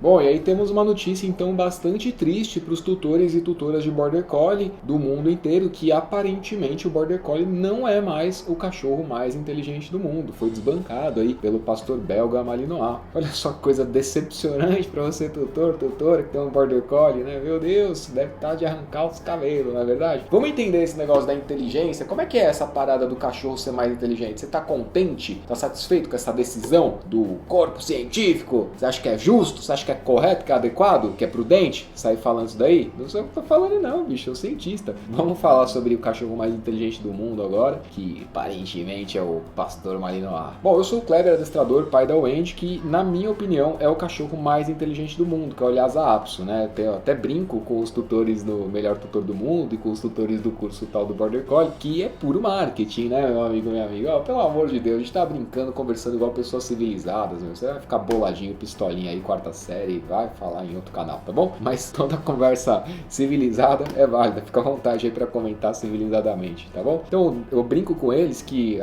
Bom, e aí temos uma notícia então bastante triste para os tutores e tutoras de Border Collie do mundo inteiro, que aparentemente o Border Collie não é mais o cachorro mais inteligente do mundo. Foi desbancado aí pelo pastor belga Malinois. Olha só que coisa decepcionante para você, tutora, que tem um Border Collie, né? Meu Deus, deve estar de arrancar os cabelos, não é verdade? Vamos entender esse negócio da inteligência. Como é que é essa parada do cachorro ser mais inteligente? Você tá contente? Tá satisfeito com essa decisão do corpo científico? Você acha que é justo? Você acha que é correto, que é adequado, que é prudente sair falando isso daí? Não sei o que eu tô falando não, bicho, eu sou cientista. Vamos falar sobre o cachorro mais inteligente do mundo agora, que aparentemente é o pastor Malinois. Bom, eu sou o Kleber, adestrador, pai da Wendy, que na minha opinião é o cachorro mais inteligente do mundo, que é o Lhasa Apso, né? Eu até brinco com os tutores do Melhor Tutor do Mundo e com os tutores do curso tal do Border Collie, que é puro marketing, né, meu amigo, minha amiga? Oh, pelo amor de Deus, a gente tá brincando, conversando igual pessoas civilizadas, meu. Você vai ficar boladinho, pistolinha aí, quarta série, vai falar em outro canal, tá bom? Mas toda conversa civilizada é válida, fica à vontade aí pra comentar civilizadamente, tá bom? Então eu brinco com eles que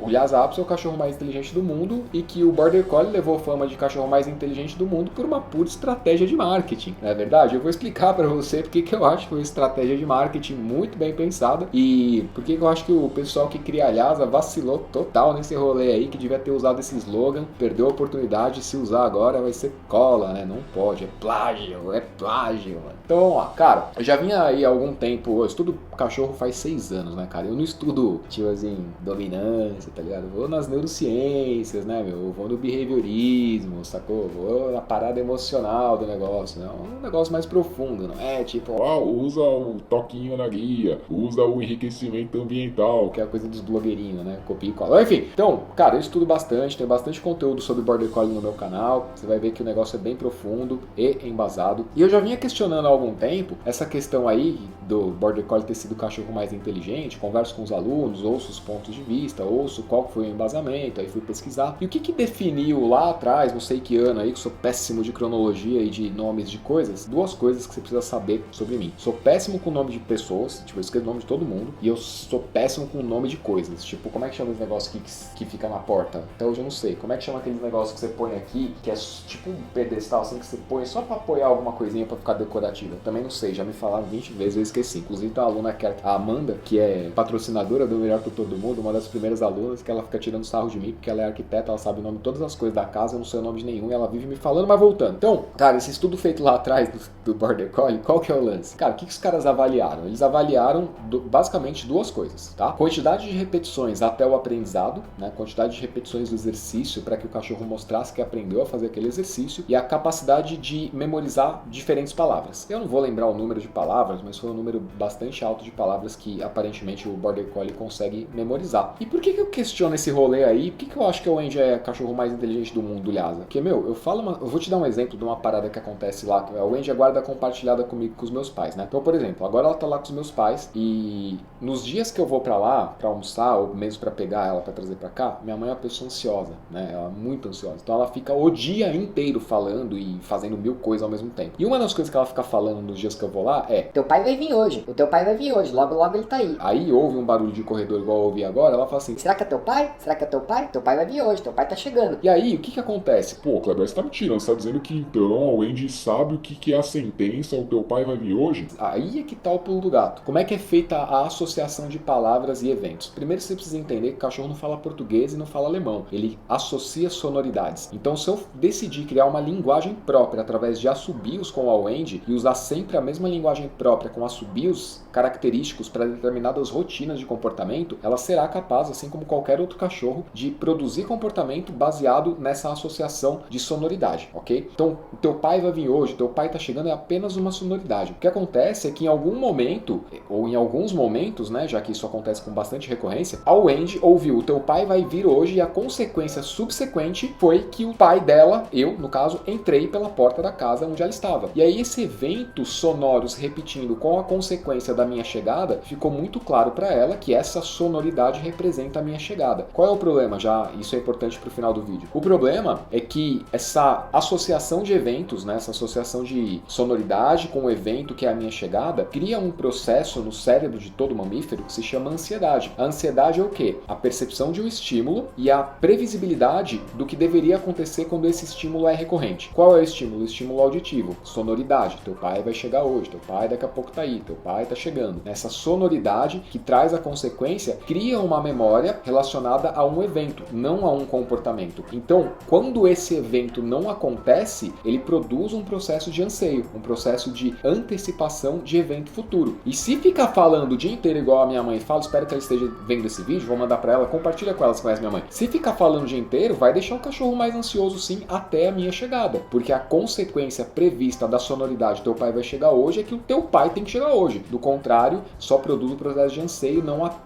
o Lhasa Apso é o cachorro mais inteligente do mundo e que o Border Collie levou fama de cachorro mais inteligente do mundo por uma pura estratégia de marketing, não é verdade? Eu vou explicar pra você porque que eu acho que foi uma estratégia de marketing muito bem pensada e porque eu acho que o pessoal que cria a Lhasa vacilou total nesse rolê aí, que devia ter usado esse slogan, perdeu a oportunidade, se usar agora vai ser cola, né? Não pode, é plágio, mano. Então, ó, cara, eu já vinha aí há algum tempo, eu estudo cachorro faz 6 anos, né, cara? Eu não estudo, tipo assim, dominância, tá ligado? Eu vou nas neurociências, né, meu? Eu vou no behaviorismo, sacou? Eu vou na parada emocional do negócio, né? Um negócio mais profundo, não é tipo, Usa o toquinho na guia, usa o enriquecimento ambiental. que é a coisa dos blogueirinhos, né? Copia e cola. Enfim, então, cara, eu estudo bastante, tem bastante conteúdo sobre Border Collie no meu canal. Você vai ver que o negócio é bem profundo e embasado. E eu já vinha questionando há algum tempo essa questão aí do Border Collie ter sido o cachorro mais inteligente. Converso com os alunos, ouço os pontos de vista, ouço qual foi o embasamento, aí fui pesquisar. E o que definiu lá atrás, não sei que ano aí, que sou péssimo de cronologia e de nomes de coisas, duas coisas que você precisa saber sobre mim. Sou péssimo com nome de pessoas, tipo, eu escrevo o nome de todo mundo, e eu sou péssimo com nome de coisas. Tipo, como é que chama esse negócio que fica na porta? Até hoje eu não sei. Como é que chama aquele negócio que você põe aqui, que é tipo um pedestal assim que você põe só pra apoiar alguma coisinha pra ficar decorativa? Também não sei, já me falaram 20 vezes, eu esqueci. Inclusive tem uma aluna que é a Amanda, que é patrocinadora do Melhor Tutor do Mundo, uma das primeiras alunas, que ela fica tirando sarro de mim, porque ela é arquiteta, ela sabe o nome de todas as coisas da casa, eu não sei o nome de nenhum, e ela vive me falando, mas voltando. Então, cara, esse estudo feito lá atrás do Border Collie, qual que é o lance? Cara, o que os caras avaliaram? Eles avaliaram basicamente duas coisas, tá? Quantidade de repetições até o aprendizado, né? Quantidade de repetições do exercício para que o cachorro mostrasse que aprendeu a fazer aquele exercício, e a capacidade de memorizar diferentes palavras. Eu não vou lembrar o número de palavras, mas foi um número bastante alto de palavras que aparentemente o Border Collie consegue memorizar. E por que eu questiono esse rolê aí? Por que eu acho que o Wendy é o cachorro mais inteligente do mundo, Lhasa? Porque, meu, eu vou te dar um exemplo de uma parada que acontece lá, que a Wendy é guarda compartilhada comigo com os meus pais, né? Então, por exemplo, agora ela tá lá com os meus pais e nos dias que eu vou pra lá, pra almoçar, ou mesmo pra pegar ela pra trazer pra cá, minha mãe é uma pessoa ansiosa, né? Ela é muito ansiosa. Então ela fica o dia inteiro falando e fazendo mil coisas ao mesmo tempo. E uma das coisas que ela fica falando nos dias que eu vou lá é: Teu pai vai vir hoje, o teu pai vai vir hoje, logo logo ele tá aí. Aí ouve um barulho de corredor igual eu ouvi agora, ela fala assim: Será que é teu pai? Será que é teu pai? Teu pai vai vir hoje, teu pai tá chegando. e aí, o que acontece? Pô, Kleber, você tá me tirando, você tá dizendo que então a Wendy sabe o que é a sentença, o teu pai vai vir hoje? Aí é que tá o pulo do gato. Como é que é feita a associação de palavras e eventos? Primeiro você precisa entender que o cachorro não fala português e não fala alemão. Ele associa sonoridades. Então se eu decidir criar uma linguagem própria através de assobios com a Wendy e usar sempre a mesma linguagem própria com assobios característicos para determinadas rotinas de comportamento, ela será capaz, assim como qualquer outro cachorro, de produzir comportamento baseado nessa associação de sonoridade, ok? Então, o teu pai vai vir hoje, o teu pai tá chegando, é apenas uma sonoridade. O que acontece é que em algum momento, ou em alguns momentos, né, já que isso acontece com bastante recorrência, a Wendy ouviu: o teu pai vai vir hoje, e a consequência subsequente foi que o pai dela, eu, no caso, entrei pela porta da casa onde ela estava. E aí esse evento sonoro se repetindo com a consequência da minha chegada, ficou muito claro para ela que essa sonoridade representa a minha chegada. Qual é o problema? Já isso é importante para o final do vídeo. O problema é que essa associação de eventos, né, essa associação de sonoridade com o evento que é a minha chegada, cria um processo no cérebro de todo mamífero que se chama ansiedade. A ansiedade é o quê? A percepção de um estímulo e a previsibilidade do que deveria acontecer quando esse estímulo é recorrente. Qual é o estímulo? O estímulo auditivo. Sonoridade. Teu pai vai chegar hoje, teu pai daqui a pouco tá aí, teu pai tá chegando. Essa sonoridade que traz a consequência cria uma memória relacionada a um evento, não a um comportamento. Então, quando esse evento não acontece, ele produz um processo de anseio, um processo de antecipação de evento futuro. E se ficar falando o dia inteiro igual a minha mãe fala, espero que ela esteja vendo esse vídeo, vou mandar pra ela, compartilha com ela se conhece minha mãe. Se ficar falando o dia inteiro, vai deixar o cachorro mais ansioso sim até a minha chegada, porque a consequência prevista da sonoridade teu pai vai chegar hoje é que o teu pai tem que chegar hoje. Do contrário, só produz o processo de anseio,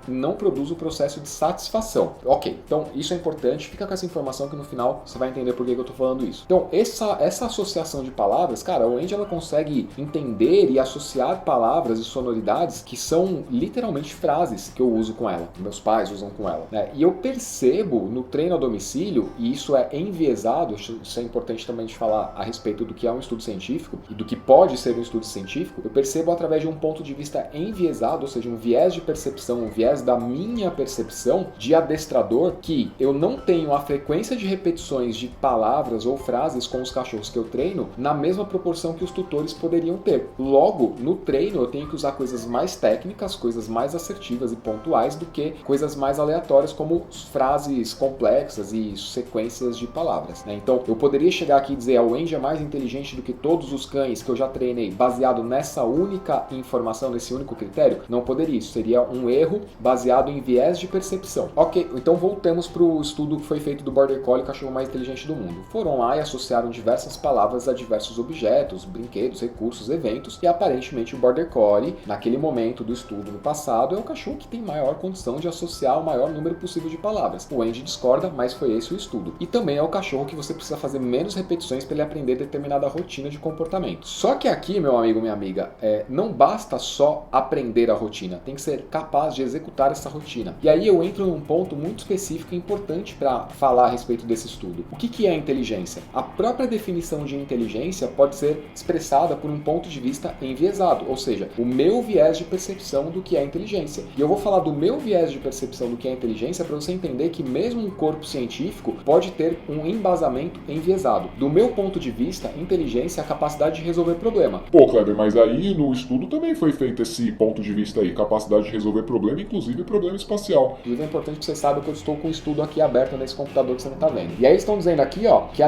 não produz o processo de satisfação. Ok, então isso é importante, fica com essa informação que no final você vai entender por que eu tô falando isso. Então, essa associação de palavras, cara, o Andy ela consegue entender e associar palavras e sonoridades que são literalmente frases que eu uso com ela, meus pais usam com ela, né? E eu percebo no treino a domicílio, e isso é enviesado, isso é importante também de falar a respeito do que é um estudo científico e do que pode ser um estudo científico, eu percebo através de um ponto de vista enviesado, ou seja, um viés de percepção, um viés da minha percepção de adestrador, que eu não tenho a frequência de repetições de palavras ou frases com os cachorros que eu treino na mesma proporção que os tutores poderiam ter. Logo, no treino eu tenho que usar coisas mais técnicas, coisas mais assertivas e pontuais do que coisas mais aleatórias como frases complexas e sequências de palavras, né? Então, eu poderia chegar aqui e dizer o Andy é mais inteligente do que todos os cães que eu já treinei, baseado nessa única informação, nesse único critério? Não poderia, isso seria um erro baseado em viés de percepção. Ok, então voltamos para o estudo que foi feito do Border Collie, o cachorro mais inteligente do mundo. Foram lá e associaram diversas palavras a diversos objetos, brinquedos, recursos, eventos, e aparentemente o Border Collie, naquele momento do estudo no passado, é o cachorro que tem maior condição de associar o maior número possível de palavras. O Andy discorda, mas foi esse o estudo. E também é o cachorro que você precisa fazer menos repetições para ele aprender determinada rotina de comportamento. Só que aqui, meu amigo, minha amiga, não basta só aprender a rotina, tem que ser capaz de executar essa rotina. E aí eu entro num ponto muito específico e importante para falar a respeito desse estudo. O que é inteligência? A própria definição de inteligência pode ser expressada por um ponto de vista enviesado, ou seja, o meu viés de percepção do que é inteligência. E eu vou falar do meu viés de percepção do que é inteligência para você entender que mesmo um corpo científico pode ter um embasamento enviesado. Do meu ponto de vista, inteligência é a capacidade de resolver problema. Pô, Kleber, mas aí no estudo também foi feito esse ponto de vista aí, capacidade de resolver problema, inclusive problema espacial. Inclusive é importante que você saiba que eu estou com o estudo aqui aberto nesse computador que você não está vendo. E aí estão dizendo aqui, ó, que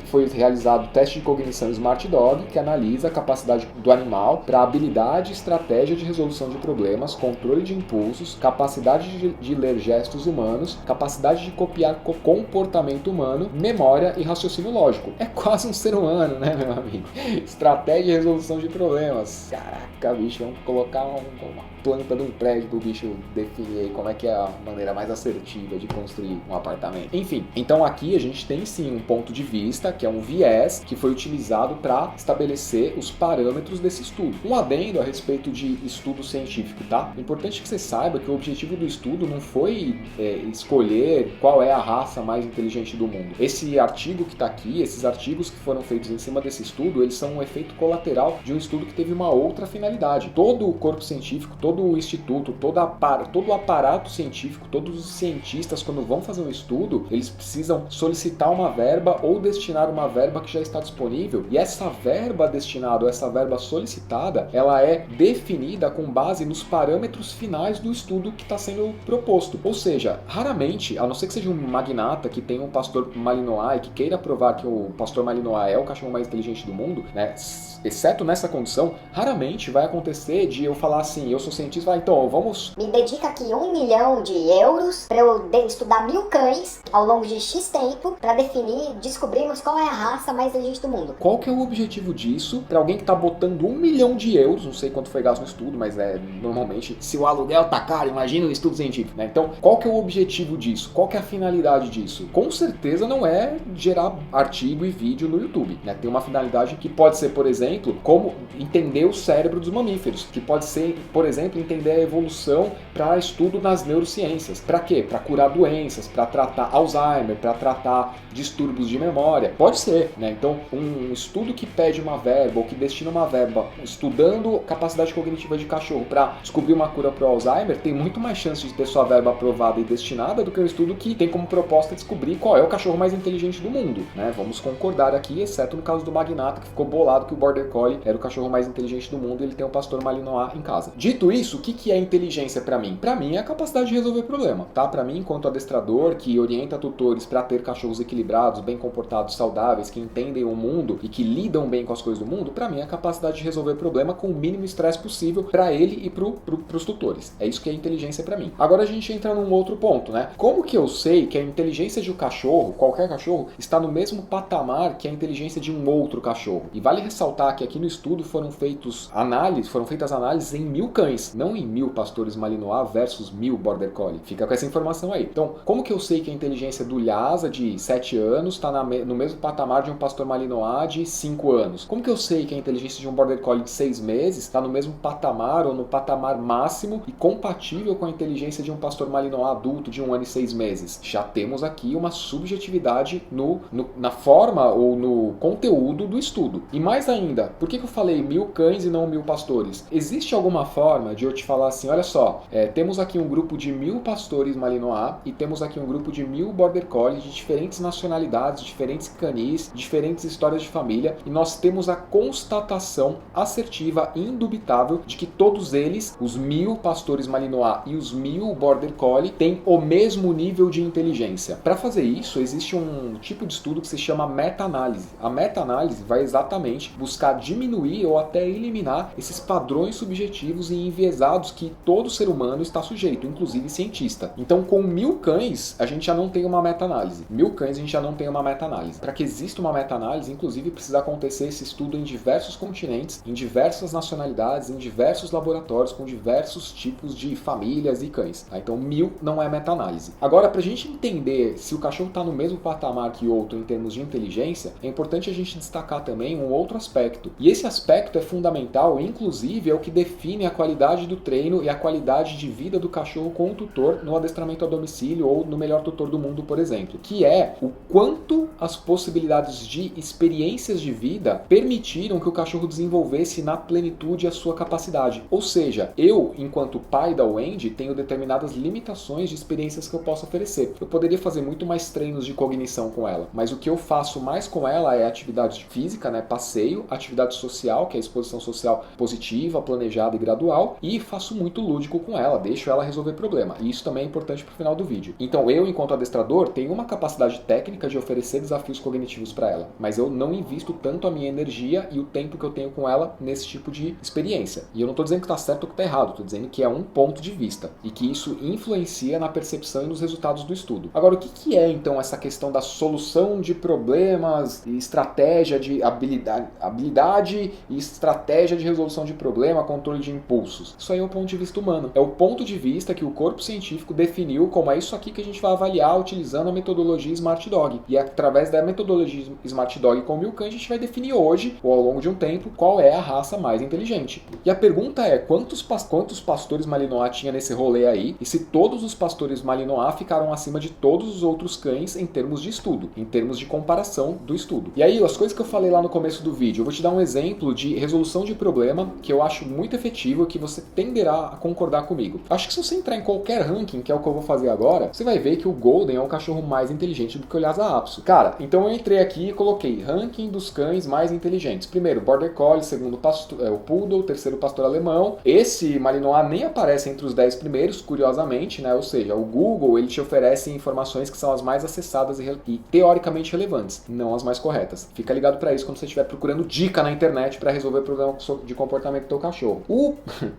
foi realizado teste de cognição Smart Dog, que analisa a capacidade do animal para habilidade e estratégia de resolução de problemas, controle de impulsos, capacidade de ler gestos humanos, capacidade de copiar comportamento humano, memória e raciocínio lógico. É quase um ser humano, né, meu amigo? Estratégia de resolução de problemas. Caraca, bicho, vamos colocar uma planta de um prédio pro bicho definir aí como é que é a maneira mais assertiva de construir um apartamento. Enfim, então aqui a gente tem sim um ponto de vista, que é um viés, que foi utilizado para estabelecer os parâmetros desse estudo. Um adendo a respeito de estudo científico, tá? É importante que você saiba que o objetivo do estudo não foi escolher qual é a raça mais inteligente do mundo. Esse artigo que está aqui, esses artigos que foram feitos em cima desse estudo, eles são um efeito colateral de um estudo que teve uma outra finalidade. Todo o corpo científico, todo o instituto, todo o aparato científico, todos os cientistas, quando vão fazer um estudo, eles precisam solicitar uma verba ou destinar uma verba que já está disponível, e essa verba destinada, ou essa verba solicitada, ela é definida com base nos parâmetros finais do estudo que está sendo proposto. Ou seja, raramente, a não ser que seja um magnata que tenha um pastor Malinois e que queira provar que o pastor Malinois é o cachorro mais inteligente do mundo, né? Exceto nessa condição, raramente vai acontecer de eu falar assim, eu sou cientista, então vamos... Me dedica aqui 1 milhão de euros para eu estudar 1000 cães ao longo de X tempo para descobrirmos qual é a raça mais inteligente do mundo. Qual que é o objetivo disso para alguém que está botando 1 milhão de euros, não sei quanto foi gasto no estudo, mas normalmente, se o aluguel tá caro, imagina um estudo científico, né? Então, qual que é o objetivo disso? Qual que é a finalidade disso? Com certeza não é gerar artigo e vídeo no YouTube, né? Tem uma finalidade que pode ser, por exemplo, como entender o cérebro dos mamíferos, que pode ser você, por exemplo, entender a evolução para estudo nas neurociências. Para quê? Para curar doenças, para tratar Alzheimer, para tratar distúrbios de memória. Pode ser, né? Então, um estudo que pede uma verba ou que destina uma verba estudando capacidade cognitiva de cachorro para descobrir uma cura para o Alzheimer tem muito mais chance de ter sua verba aprovada e destinada do que um estudo que tem como proposta descobrir qual é o cachorro mais inteligente do mundo, né? Vamos concordar aqui, exceto no caso do Magnata, que ficou bolado que o Border Collie era o cachorro mais inteligente do mundo e ele tem um pastor Malinois em casa. Dito isso, o que é inteligência para mim? Para mim é a capacidade de resolver problema, tá? Para mim, enquanto adestrador que orienta tutores para ter cachorros equilibrados, bem comportados, saudáveis, que entendem o mundo e que lidam bem com as coisas do mundo, para mim é a capacidade de resolver problema com o mínimo estresse possível para ele e pros tutores. É isso que é inteligência para mim. Agora a gente entra num outro ponto, né? Como que eu sei que a inteligência de um cachorro, qualquer cachorro, está no mesmo patamar que a inteligência de um outro cachorro? E vale ressaltar que aqui no estudo foram feitas análises em 1000 cães, não em 1000 pastores Malinois versus 1000 Border Collie. Fica com essa informação aí. Então, como que eu sei que a inteligência do Lhasa de 7 anos está no mesmo patamar de um pastor Malinois de 5 anos? Como que eu sei que a inteligência de um Border Collie de 6 meses está no mesmo patamar ou no patamar máximo e compatível com a inteligência de um pastor Malinois adulto de 1 ano e 6 meses? Já temos aqui uma subjetividade na forma ou no conteúdo do estudo. E mais ainda, por que eu falei 1000 cães e não 1000 pastores? Existe alguma forma de eu te falar assim, olha só, temos aqui um grupo de 1000 pastores Malinois e temos aqui um grupo de 1000 Border Collie de diferentes nacionalidades, diferentes canis, diferentes histórias de família, e nós temos a constatação assertiva e indubitável de que todos eles, os 1000 pastores Malinois e os 1000 Border Collie, têm o mesmo nível de inteligência. Para fazer isso, existe um tipo de estudo que se chama meta-análise. A meta-análise vai exatamente buscar diminuir ou até eliminar esses padrões subjetivos e enviesados que todo ser humano está sujeito, inclusive cientista. Então, com 1000 cães, a gente já não tem uma meta-análise. 1000 cães, a gente já não tem uma meta-análise. Para que exista uma meta-análise, inclusive, precisa acontecer esse estudo em diversos continentes, em diversas nacionalidades, em diversos laboratórios, com diversos tipos de famílias e cães. Então, 1000 não é meta-análise. Agora, para a gente entender se o cachorro está no mesmo patamar que o outro em termos de inteligência, é importante a gente destacar também um outro aspecto. E esse aspecto é fundamental, inclusive é o que define a qualidade do treino e a qualidade de vida do cachorro com o tutor no adestramento a domicílio ou no melhor tutor do mundo, por exemplo, que é o quanto as possibilidades de experiências de vida permitiram que o cachorro desenvolvesse na plenitude a sua capacidade. Ou seja, eu, enquanto pai da Wendy, tenho determinadas limitações de experiências que eu posso oferecer. Eu poderia fazer muito mais treinos de cognição com ela, mas o que eu faço mais com ela é atividade física, né, passeio, atividade social, que é a exposição social positiva, planejada e gradual, e faço muito lúdico com ela, deixo ela resolver problema. E isso também é importante para o final do vídeo. Então eu, enquanto adestrador, tenho uma capacidade técnica de oferecer desafios cognitivos para ela, mas eu não invisto tanto a minha energia e o tempo que eu tenho com ela nesse tipo de experiência. E eu não estou dizendo que está certo ou que está errado, estou dizendo que é um ponto de vista e que isso influencia na percepção e nos resultados do estudo. Agora, o que é então essa questão da solução de problemas e estratégia de habilidade e estratégia de resolução de problema, controle de impulsos? Isso aí é o ponto de vista humano. É o ponto de vista que o corpo científico definiu como é isso aqui que a gente vai avaliar utilizando a metodologia Smart Dog. E através da metodologia Smart Dog com 1000 cães, a gente vai definir hoje, ou ao longo de um tempo, qual é a raça mais inteligente. E a pergunta é, quantos pastores Malinois tinha nesse rolê aí, e se todos os pastores Malinois ficaram acima de todos os outros cães em termos de estudo, em termos de comparação do estudo. E aí, as coisas que eu falei lá no começo do vídeo, eu vou te dar um exemplo de resolução de problema que eu acho muito efetivo e que você tenderá a concordar comigo. Acho que se você entrar em qualquer ranking, que é o que eu vou fazer agora, você vai ver que o Golden é um cachorro mais inteligente do que o Lhasa Apso. Cara, então eu entrei aqui e coloquei ranking dos cães mais inteligentes. Primeiro, Border Collie, segundo o Poodle, terceiro pastor alemão. Esse Malinois nem aparece entre os 10 primeiros, curiosamente, né? Ou seja, o Google, ele te oferece informações que são as mais acessadas e teoricamente relevantes, não as mais corretas. Fica ligado para isso quando você estiver procurando dica na internet para resolver problema de comportamento do teu cachorro.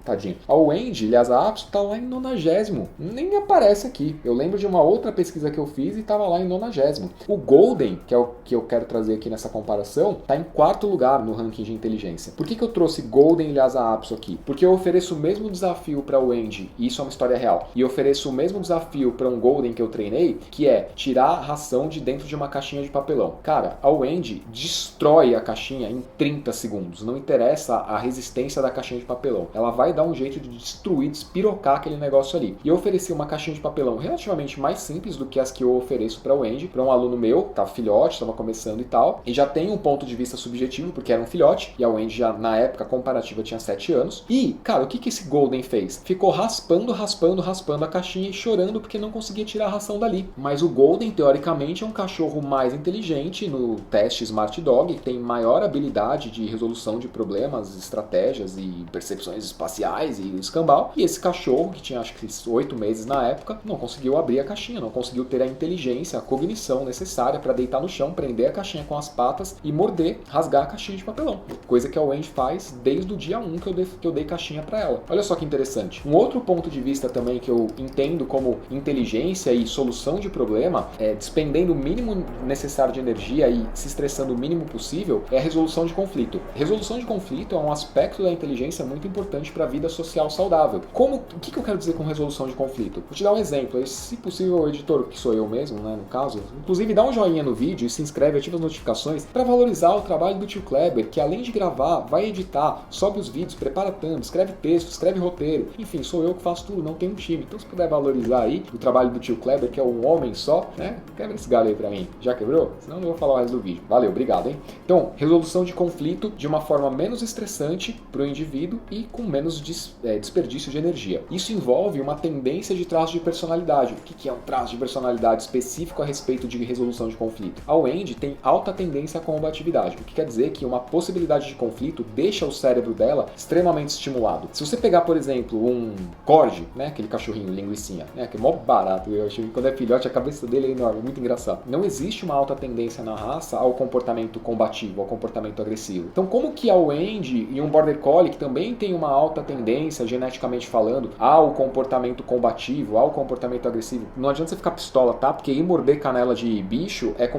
Tadinho. A Wendy, Lhasa Apso, tá lá em 90º. Nem aparece aqui. Eu lembro de uma outra pesquisa que eu fiz e tava lá em 90º. O Golden, que é o que eu quero trazer aqui nessa comparação, tá em 4º lugar no ranking de inteligência. Por que eu trouxe Golden e Lhasa Apso aqui? Porque eu ofereço o mesmo desafio para o Wendy, e isso é uma história real, e eu ofereço o mesmo desafio para um Golden que eu treinei, que é tirar a ração de dentro de uma caixinha de papelão. Cara, a Wendy destrói a caixinha em 30 segundos. Não interessa a resistência da caixinha de papelão. papelão. Ela vai dar um jeito de destruir, despirocar aquele negócio ali. E eu ofereci uma caixinha de papelão relativamente mais simples do que as que eu ofereço para o Andy, para um aluno meu, que tava filhote, estava começando e tal, e já tem um ponto de vista subjetivo, porque era um filhote, e a Wendy já, na época comparativa, tinha 7 anos. E, cara, o que esse Golden fez? Ficou raspando a caixinha e chorando porque não conseguia tirar a ração dali. Mas o Golden, teoricamente, é um cachorro mais inteligente no teste Smart Dog, que tem maior habilidade de resolução de problemas, estratégias e percepções espaciais e o escambau. E esse cachorro, que tinha acho que 8 meses na época, não conseguiu abrir a caixinha, não conseguiu ter a inteligência, a cognição necessária para deitar no chão, prender a caixinha com as patas e morder, rasgar a caixinha de papelão. Coisa que a Wendy faz desde o dia 1 que eu dei caixinha para ela. Olha só que interessante. Um outro ponto de vista também que eu entendo como inteligência e solução de problema, despendendo o mínimo necessário de energia e se estressando o mínimo possível, é a resolução de conflito. Resolução de conflito é um aspecto da inteligência muito importante para a vida social saudável. O que eu quero dizer com resolução de conflito? Vou te dar um exemplo. Se possível, o editor, que sou eu mesmo, né, no caso, inclusive dá um joinha no vídeo e se inscreve, ativa as notificações para valorizar o trabalho do tio Kleber, que além de gravar, vai editar, sobe os vídeos, prepara thumb, escreve texto, escreve roteiro. Enfim, sou eu que faço tudo, não tenho um time. Então se puder valorizar aí o trabalho do tio Kleber, que é um homem só, né? Quebra esse galho aí pra mim. Já quebrou? Senão eu não vou falar mais do vídeo. Valeu, obrigado, hein? Então, resolução de conflito de uma forma menos estressante para o indivíduo e com menos desperdício de energia. Isso envolve uma tendência de traço de personalidade. O que é um traço de personalidade específico a respeito de resolução de conflito? A Wendy tem alta tendência à combatividade, o que quer dizer que uma possibilidade de conflito deixa o cérebro dela extremamente estimulado. Se você pegar, por exemplo, um Corgi, né, aquele cachorrinho linguicinha, né, que é mó barato, eu acho que quando é filhote a cabeça dele é enorme, é muito engraçado. Não existe uma alta tendência na raça ao comportamento combativo, ao comportamento agressivo. Então, como que a Wendy e um Border Collie, que também tem uma alta tendência, geneticamente falando, ao comportamento combativo, ao comportamento agressivo, não adianta você ficar pistola, tá? Porque ir morder canela de bicho é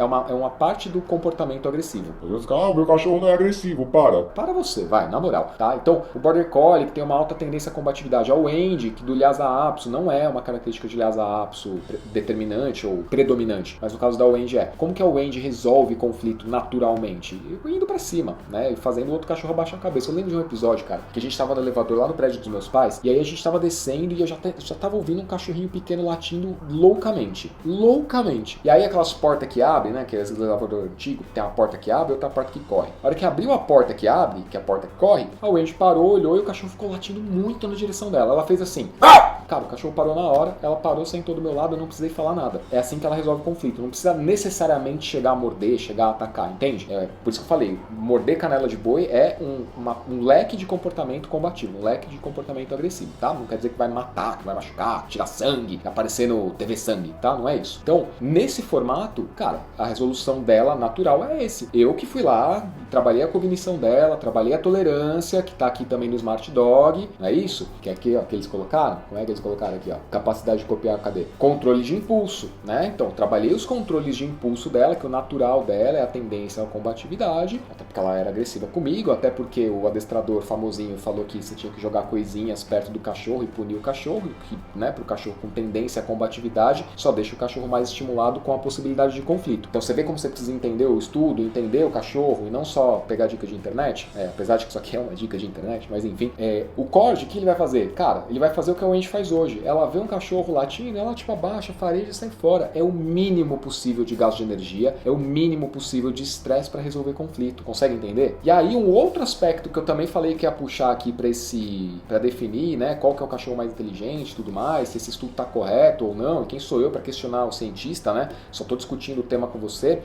uma parte do comportamento agressivo. Meu cachorro não é agressivo, para. Para você, vai, na moral, tá? Então, o Border Collie, que tem uma alta tendência à combatividade, a Wendy, que do Lhasa Apso, não é uma característica de Lhasa Apso determinante ou predominante, mas no caso da Wendy é. Como que a Wendy resolve conflito naturalmente? Indo pra cima, né? E fazendo o outro cachorro abaixar a cabeça. Eu lembro de um episódio, cara, que a gente tava no elevador lá no prédio dos meus pais, e aí a gente tava descendo e eu já tava ouvindo um cachorrinho pequeno latindo loucamente. Loucamente. E aí aquelas portas que abrem, né? Que é esse elevador antigo, tem uma porta que abre e outra porta que corre. A hora que abriu a porta que abre, que é a porta que corre, a Wendy parou, olhou e o cachorro ficou latindo muito na direção dela. Ela fez assim. Ah! Cara, o cachorro parou na hora, ela parou, sentou do meu lado, eu não precisei falar nada. É assim que ela resolve o conflito. Não precisa necessariamente chegar a morder, chegar a atacar, entende? Por isso que eu falei, morder canela de boi é um leque de comportamento combativo, um leque de comportamento agressivo, tá? Não quer dizer que vai matar, que vai machucar, tirar sangue, aparecer no TV Sangue, tá? Não é isso. Então, nesse formato, cara, a resolução dela natural é esse. Eu que fui lá, trabalhei a cognição dela, trabalhei a tolerância, que tá aqui também no Smart Dog, não é isso? Que é aqui, ó, que eles colocaram? Como é que eles colocaram aqui, ó? Capacidade de copiar, cadê? Controle de impulso, né? Então, trabalhei os controles de impulso dela, que o natural dela é a tendência à combatividade, até porque ela era agressiva comigo, até porque o adestrador famosinho falou que você tinha que jogar coisinhas perto do cachorro e punir o cachorro, que, né, pro cachorro com tendência à combatividade, só deixa o cachorro mais estimulado com a possibilidade de conflito. Então, você vê como você precisa entender o estudo, entender o cachorro e não só pegar dica de internet, apesar de que isso aqui é uma dica de internet, mas enfim, o Corgi, o que ele vai fazer? Cara, ele vai fazer o que a Wendy faz hoje. Ela vê um cachorro latindo, ela tipo abaixa, fareja e sai fora. É o mínimo possível de gasto de energia, é o mínimo possível de estresse para resolver conflito. Consegue entender? E aí um outro aspecto que eu também falei que ia puxar aqui para definir, né, qual que é o cachorro mais inteligente e tudo mais, se esse estudo tá correto ou não, e quem sou eu para questionar o cientista, né? Só tô discutindo o tema com você.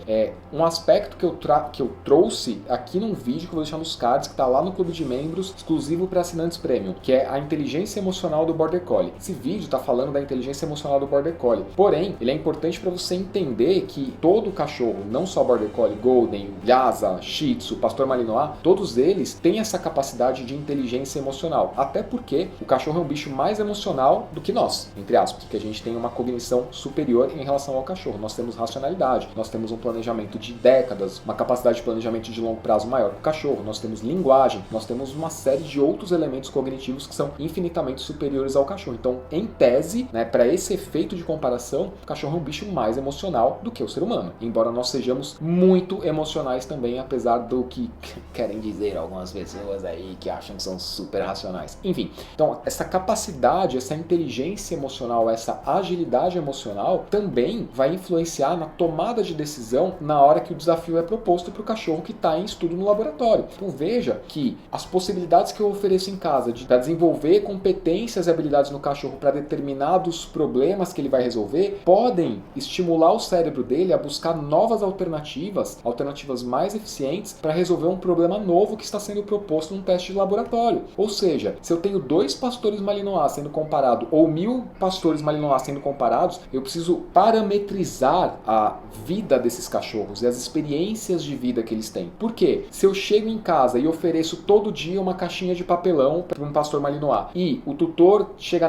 Um aspecto que eu trouxe aqui num vídeo que eu vou deixar nos cards, que tá lá no clube de membros, exclusivo para assinantes premium, que é a inteligência emocional do Border Collie. Esse vídeo tá falando da inteligência emocional do Border Collie. Porém, ele é importante para você entender que todo cachorro, não só Border Collie, Golden, Lhasa, Shih Tzu, Pastor Malinois, todos eles têm essa capacidade de inteligência emocional. Até porque o cachorro é um bicho mais emocional do que nós, entre aspas, porque a gente tem uma cognição superior em relação ao cachorro. Nós temos racionalidade, nós temos um planejamento de décadas, uma capacidade de planejamento de longo prazo maior que o cachorro, nós temos linguagem, nós temos uma série de outros elementos cognitivos que são infinitamente superiores ao cachorro. Então, em tese, né, para esse efeito de comparação, o cachorro é um bicho mais emocional do que o ser humano. Embora nós sejamos muito emocionais também, apesar do que querem dizer algumas pessoas aí que acham que são super racionais. Enfim, então essa capacidade, essa inteligência emocional, essa agilidade emocional também vai influenciar na tomada de decisão na hora que o desafio é proposto para o cachorro que está em estudo no laboratório. Então veja que as possibilidades que eu ofereço em casa para desenvolver competências e habilidades no cachorro para determinados problemas que ele vai resolver podem estimular o cérebro dele a buscar novas alternativas mais eficientes para resolver um problema novo que está sendo proposto num teste de laboratório. Ou seja, se eu tenho 2 pastores malinois sendo comparados ou 1000 pastores malinois sendo comparados, eu preciso parametrizar a vida desses cachorros e as experiências de vida que eles têm. Por quê? Se eu chego em casa e ofereço todo dia uma caixinha de papelão para um pastor malinois e o outro tutor chega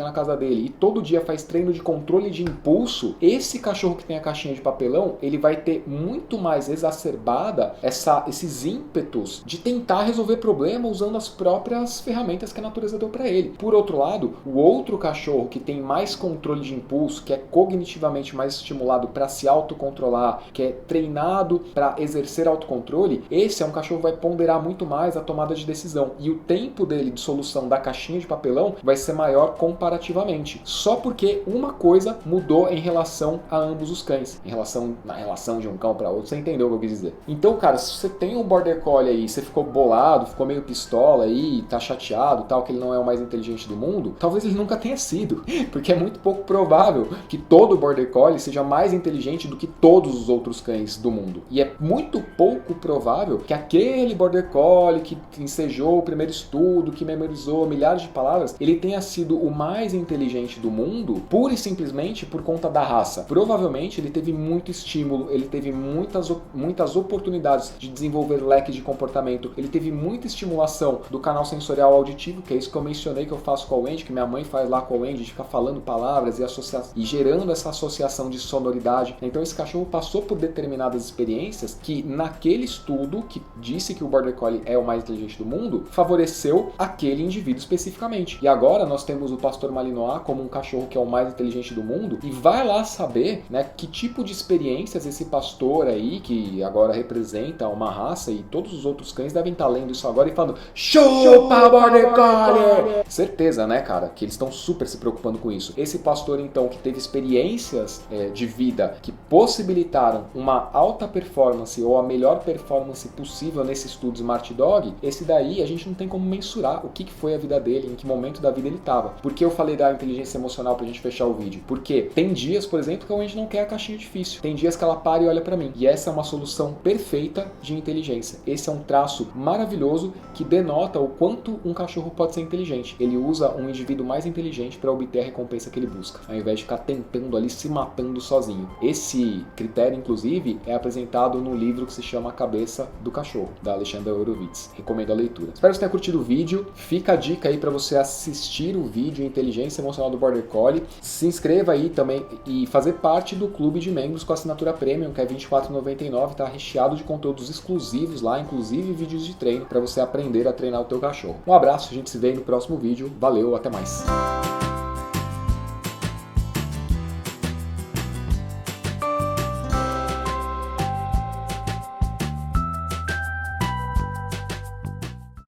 na casa dele e todo dia faz treino de controle de impulso, esse cachorro que tem a caixinha de papelão, ele vai ter muito mais exacerbada esses ímpetos de tentar resolver problema usando as próprias ferramentas que a natureza deu para ele. Por outro lado, o outro cachorro que tem mais controle de impulso, que é cognitivamente mais estimulado para se autocontrolar, que é treinado para exercer autocontrole, esse é um cachorro que vai ponderar muito mais a tomada de decisão. E o tempo dele de solução da caixinha de papelão vai ser maior comparativamente. Só porque uma coisa mudou em relação a ambos os cães. Na relação de um cão para outro, você entendeu o que eu quis dizer. Então, cara, se você tem um Border Collie aí, você ficou bolado, ficou meio pistola aí, tá chateado, tal, que ele não é o mais inteligente do mundo, talvez ele nunca tenha sido. Porque é muito pouco provável que todo Border Collie seja mais inteligente do que todos os outros cães do mundo. E é muito pouco provável que aquele Border Collie que ensejou o primeiro estudo, que memorizou milhares de palavras, ele tenha sido o mais inteligente do mundo pura e simplesmente por conta da raça. Provavelmente ele teve muito estímulo, ele teve muitas oportunidades de desenvolver leques de comportamento, ele teve muita estimulação do canal sensorial auditivo, que é isso que eu mencionei que eu faço com a Wendy, que minha mãe faz lá com a Wendy, de ficar falando palavras e gerando essa associação de sonoridade. Então esse cachorro passou por determinadas experiências que naquele estudo, que disse que o Border Collie é o mais inteligente do mundo, favoreceu aquele indivíduo especificamente. E agora nós temos o pastor malinois como um cachorro que é o mais inteligente do mundo, e vai lá saber, né, que tipo de experiências esse pastor aí, que agora representa uma raça, e todos os outros cães devem estar lendo isso agora e falando: chupa, Border Collie! Certeza, né, cara, que eles estão super se preocupando com isso. Esse pastor, então, que teve experiências de vida que possibilitaram uma alta performance ou a melhor performance possível nesse estudo Smart Dog, esse daí a gente não tem como mensurar o que foi a vida dele, em que momento da vida ele estava. Por que eu falei da inteligência emocional pra gente fechar o vídeo? Porque tem dias, por exemplo, que a gente não quer a caixinha difícil. Tem dias que ela para e olha pra mim. E essa é uma solução perfeita de inteligência. Esse é um traço maravilhoso que denota o quanto um cachorro pode ser inteligente. Ele usa um indivíduo mais inteligente para obter a recompensa que ele busca, ao invés de ficar tentando ali, se matando sozinho. Esse critério, inclusive, é apresentado no livro que se chama A Cabeça do Cachorro, da Alexandra Horowitz. Recomendo a leitura. Espero que você tenha curtido o vídeo. Fica a dica aí para você assistir o vídeo Inteligência Emocional do Border Collie. Se inscreva aí também e fazer parte do clube de membros com assinatura Premium, que é R$ 24,99, tá recheado de conteúdos exclusivos lá, inclusive vídeos de treino para você aprender a treinar o teu cachorro. Um abraço, a gente se vê aí no próximo vídeo. Valeu, até mais!